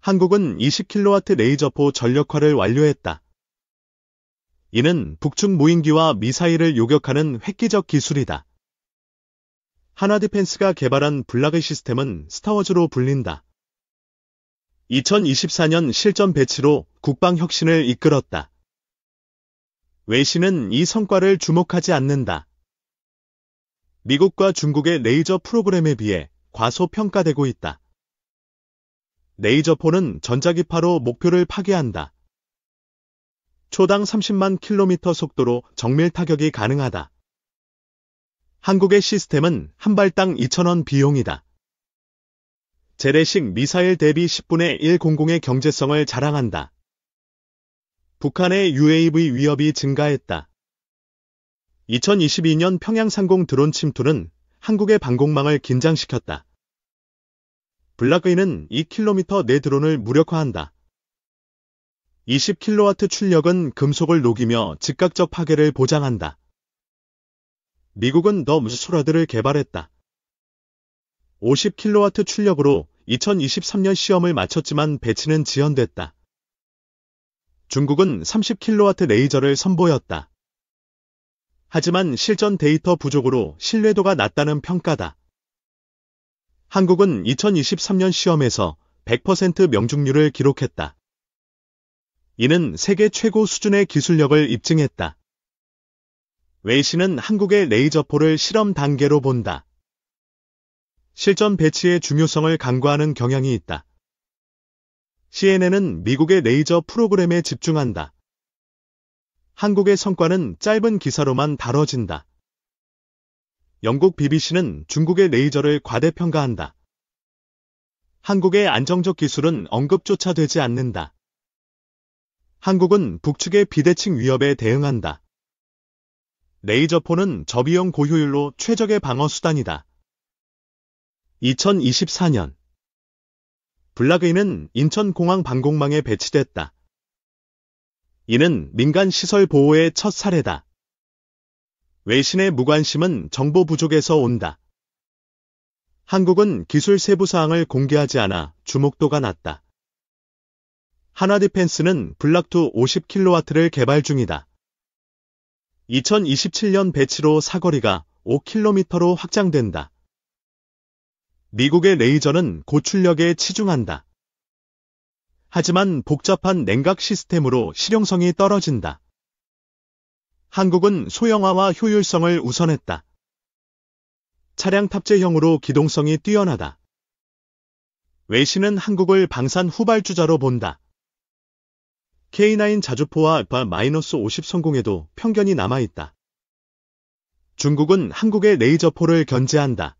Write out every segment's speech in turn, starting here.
한국은 20kW 레이저포 전력화를 완료했다. 이는 북측 무인기와 미사일을 요격하는 획기적 기술이다. 한화디펜스가 개발한 블라그 시스템은 스타워즈로 불린다. 2024년 실전 배치로 국방 혁신을 이끌었다. 외신은 이 성과를 주목하지 않는다. 미국과 중국의 레이저 프로그램에 비해 과소평가되고 있다. 레이저포는 전자기파로 목표를 파괴한다. 초당 30만 킬로미터 속도로 정밀 타격이 가능하다. 한국의 시스템은 한 발당 2,000원 비용이다. 재래식 미사일 대비 10분의 100의 경제성을 자랑한다. 북한의 UAV 위협이 증가했다. 2022년 평양 상공 드론 침투는 한국의 방공망을 긴장시켰다. 블라그인은 2km 내 드론을 무력화한다. 20kW 출력은 금속을 녹이며 즉각적 파괴를 보장한다. 미국은 더 무스라드를 개발했다. 50kW 출력으로 2023년 시험을 마쳤지만 배치는 지연됐다. 중국은 30kW 레이저를 선보였다. 하지만 실전 데이터 부족으로 신뢰도가 낮다는 평가다. 한국은 2023년 시험에서 100% 명중률을 기록했다. 이는 세계 최고 수준의 기술력을 입증했다. 외신은 한국의 레이저포를 실험 단계로 본다. 실전 배치의 중요성을 간과하는 경향이 있다. CNN은 미국의 레이저 프로그램에 집중한다. 한국의 성과는 짧은 기사로만 다뤄진다. 영국 BBC는 중국의 레이저를 과대평가한다. 한국의 안정적 기술은 언급조차 되지 않는다. 한국은 북측의 비대칭 위협에 대응한다. 레이저포는 저비용 고효율로 최적의 방어 수단이다. 2024년 블라그인은 인천공항 방공망에 배치됐다. 이는 민간 시설 보호의 첫 사례다. 외신의 무관심은 정보 부족에서 온다. 한국은 기술 세부 사항을 공개하지 않아 주목도가 낮다. 한화디펜스는 블락2 50kW를 개발 중이다. 2027년 배치로 사거리가 5km로 확장된다. 미국의 레이저는 고출력에 치중한다. 하지만 복잡한 냉각 시스템으로 실용성이 떨어진다. 한국은 소형화와 효율성을 우선했다. 차량 탑재형으로 기동성이 뛰어나다. 외신은 한국을 방산 후발주자로 본다. K9 자주포와 알파-50 성공에도 편견이 남아있다. 중국은 한국의 레이저포를 견제한다.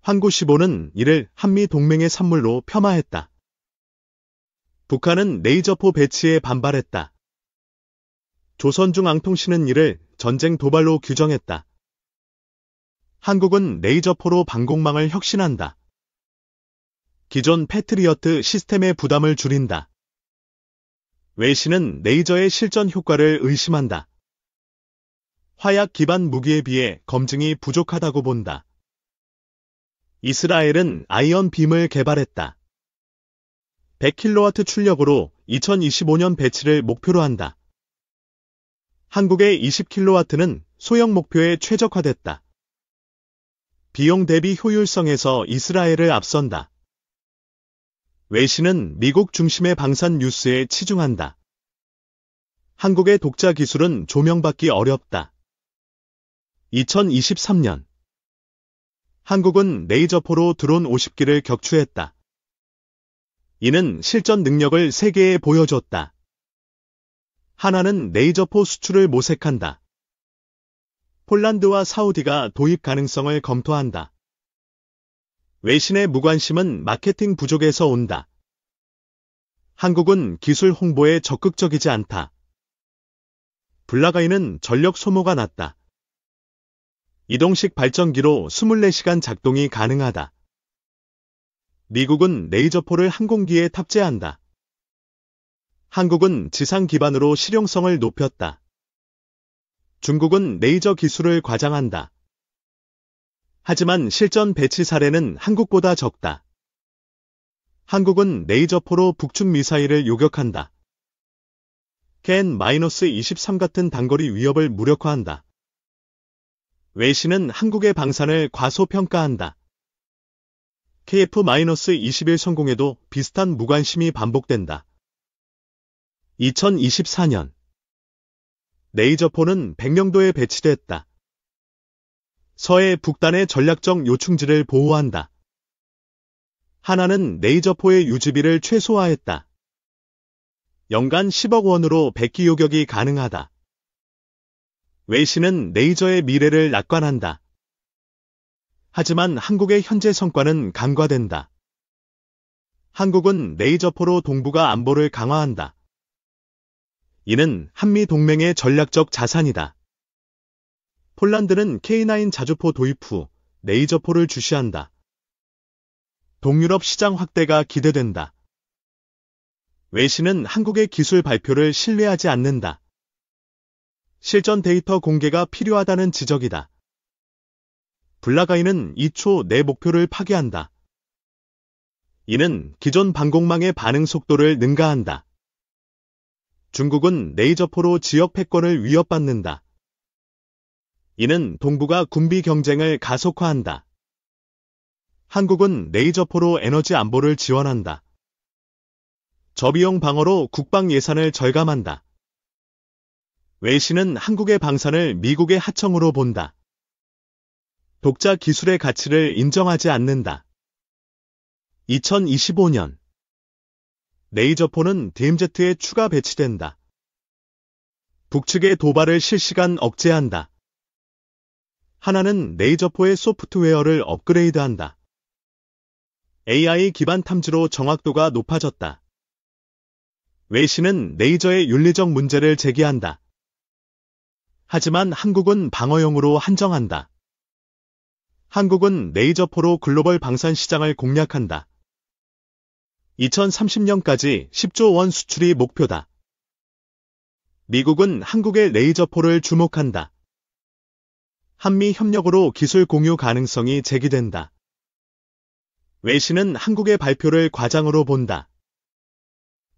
환구15는 이를 한미 동맹의 산물로 폄하했다. 북한은 레이저포 배치에 반발했다. 조선중앙통신은 이를 전쟁 도발로 규정했다. 한국은 레이저포로 방공망을 혁신한다. 기존 패트리어트 시스템의 부담을 줄인다. 외신은 레이저의 실전 효과를 의심한다. 화약 기반 무기에 비해 검증이 부족하다고 본다. 이스라엘은 아이언 빔을 개발했다. 100kW 출력으로 2025년 배치를 목표로 한다. 한국의 20kW는 소형 목표에 최적화됐다. 비용 대비 효율성에서 이스라엘을 앞선다. 외신은 미국 중심의 방산 뉴스에 치중한다. 한국의 독자 기술은 조명받기 어렵다. 2023년 한국은 레이저포로 드론 50기를 격추했다. 이는 실전 능력을 세계에 보여줬다. 하나는 레이저포 수출을 모색한다. 폴란드와 사우디가 도입 가능성을 검토한다. 외신의 무관심은 마케팅 부족에서 온다. 한국은 기술 홍보에 적극적이지 않다. 블라그인은 전력 소모가 낮다. 이동식 발전기로 24시간 작동이 가능하다. 미국은 레이저포를 항공기에 탑재한다. 한국은 지상 기반으로 실용성을 높였다. 중국은 레이저 기술을 과장한다. 하지만 실전 배치 사례는 한국보다 적다. 한국은 레이저포로 북측 미사일을 요격한다. 캔-23 같은 단거리 위협을 무력화한다. 외신은 한국의 방산을 과소평가한다. KF-21 성공에도 비슷한 무관심이 반복된다. 2024년 레이저포는 백령도에 배치됐다. 서해 북단의 전략적 요충지를 보호한다. 하나는 레이저포의 유지비를 최소화했다. 연간 10억 원으로 100기 요격이 가능하다. 외신은 레이저의 미래를 낙관한다. 하지만 한국의 현재 성과는 간과된다. 한국은 레이저포로 동북아 안보를 강화한다. 이는 한미 동맹의 전략적 자산이다. 폴란드는 K9 자주포 도입 후 레이저포를 주시한다. 동유럽 시장 확대가 기대된다. 외신은 한국의 기술 발표를 신뢰하지 않는다. 실전 데이터 공개가 필요하다는 지적이다. 블라가이는 2초 내 목표를 파괴한다. 이는 기존 방공망의 반응 속도를 능가한다. 중국은 레이저포로 지역 패권을 위협받는다. 이는 동북아 군비 경쟁을 가속화한다. 한국은 레이저포로 에너지 안보를 지원한다. 저비용 방어로 국방 예산을 절감한다. 외신은 한국의 방산을 미국의 하청으로 본다. 독자 기술의 가치를 인정하지 않는다. 2025년 레이저포는 DMZ에 추가 배치된다. 북측의 도발을 실시간 억제한다. 하나는 레이저포의 소프트웨어를 업그레이드한다. AI 기반 탐지로 정확도가 높아졌다. 외신은 레이저의 윤리적 문제를 제기한다. 하지만 한국은 방어용으로 한정한다. 한국은 레이저포로 글로벌 방산 시장을 공략한다. 2030년까지 10조 원 수출이 목표다. 미국은 한국의 레이저포를 주목한다. 한미 협력으로 기술 공유 가능성이 제기된다. 외신은 한국의 발표를 과장으로 본다.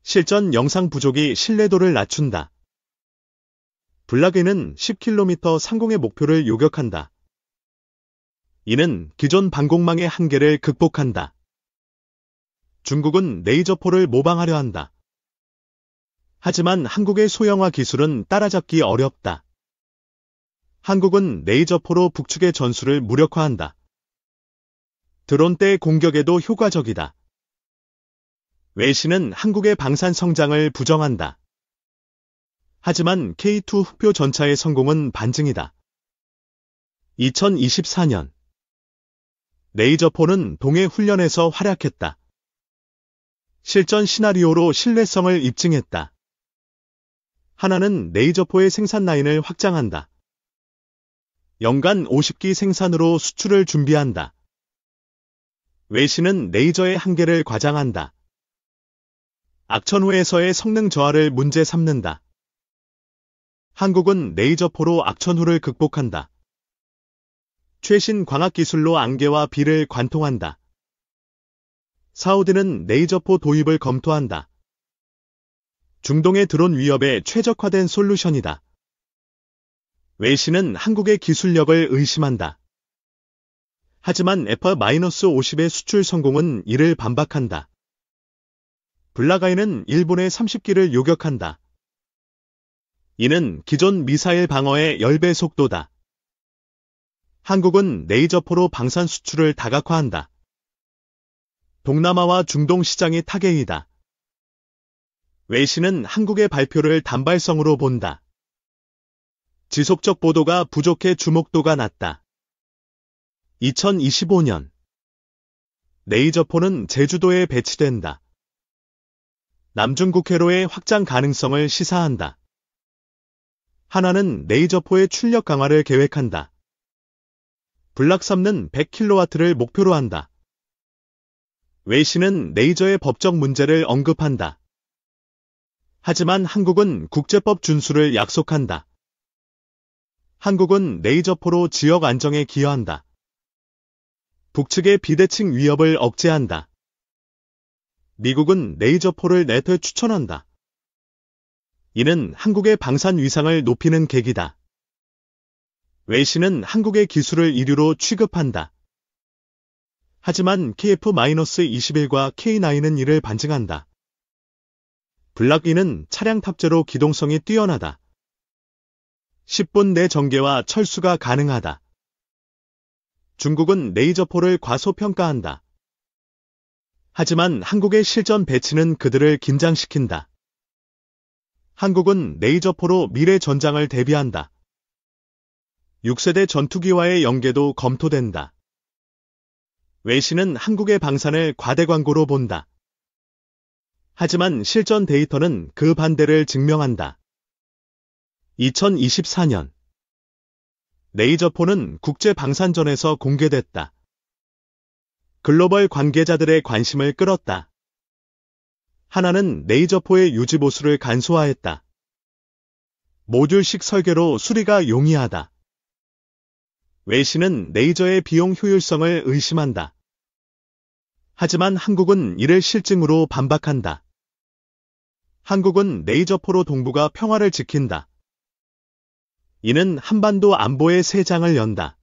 실전 영상 부족이 신뢰도를 낮춘다. 블라게는 10km 상공의 목표를 요격한다. 이는 기존 방공망의 한계를 극복한다. 중국은 레이저포를 모방하려 한다. 하지만 한국의 소형화 기술은 따라잡기 어렵다. 한국은 레이저포로 북측의 전술을 무력화한다. 드론대 공격에도 효과적이다. 외신은 한국의 방산 성장을 부정한다. 하지만 K2 흑표 전차의 성공은 반증이다. 2024년 레이저포는 동해 훈련에서 활약했다. 실전 시나리오로 신뢰성을 입증했다. 하나는 레이저포의 생산 라인을 확장한다. 연간 50기 생산으로 수출을 준비한다. 외신은 레이저의 한계를 과장한다. 악천후에서의 성능 저하를 문제 삼는다. 한국은 레이저포로 악천후를 극복한다. 최신 광학기술로 안개와 비를 관통한다. 사우디는 레이저포 도입을 검토한다. 중동의 드론 위협에 최적화된 솔루션이다. 외신은 한국의 기술력을 의심한다. 하지만 F-50의 수출 성공은 이를 반박한다. 블라가이는 일본의 30기를 요격한다. 이는 기존 미사일 방어의 10배 속도다. 한국은 레이저포로 방산 수출을 다각화한다. 동남아와 중동 시장이 타겟이다. 외신은 한국의 발표를 단발성으로 본다. 지속적 보도가 부족해 주목도가 낮다. 2025년 레이저포는 제주도에 배치된다. 남중국해로의 확장 가능성을 시사한다. 하나는 레이저포의 출력 강화를 계획한다. 블락3는 100kW를 목표로 한다. 외신은 레이저의 법적 문제를 언급한다. 하지만 한국은 국제법 준수를 약속한다. 한국은 레이저포로 지역 안정에 기여한다. 북측의 비대칭 위협을 억제한다. 미국은 레이저포를 네토에 추천한다. 이는 한국의 방산 위상을 높이는 계기다. 웨이시는 한국의 기술을 이류로 취급한다. 하지만 KF-21과 K9은 이를 반증한다. 블락-E는 차량 탑재로 기동성이 뛰어나다. 10분 내 전개와 철수가 가능하다. 중국은 레이저포를 과소평가한다. 하지만 한국의 실전 배치는 그들을 긴장시킨다. 한국은 레이저포로 미래 전장을 대비한다. 6세대 전투기와의 연계도 검토된다. 웨이시는 한국의 방산을 과대 광고로 본다. 하지만 실전 데이터는 그 반대를 증명한다. 2024년 레이저포는 국제방산전에서 공개됐다. 글로벌 관계자들의 관심을 끌었다. 하나는 레이저포의 유지보수를 간소화했다. 모듈식 설계로 수리가 용이하다. 웨이시는 레이저의 비용 효율성을 의심한다. 하지만 한국은 이를 실증으로 반박한다. 한국은 레이저포로 동북아 평화를 지킨다. 이는 한반도 안보의 새 장을 연다.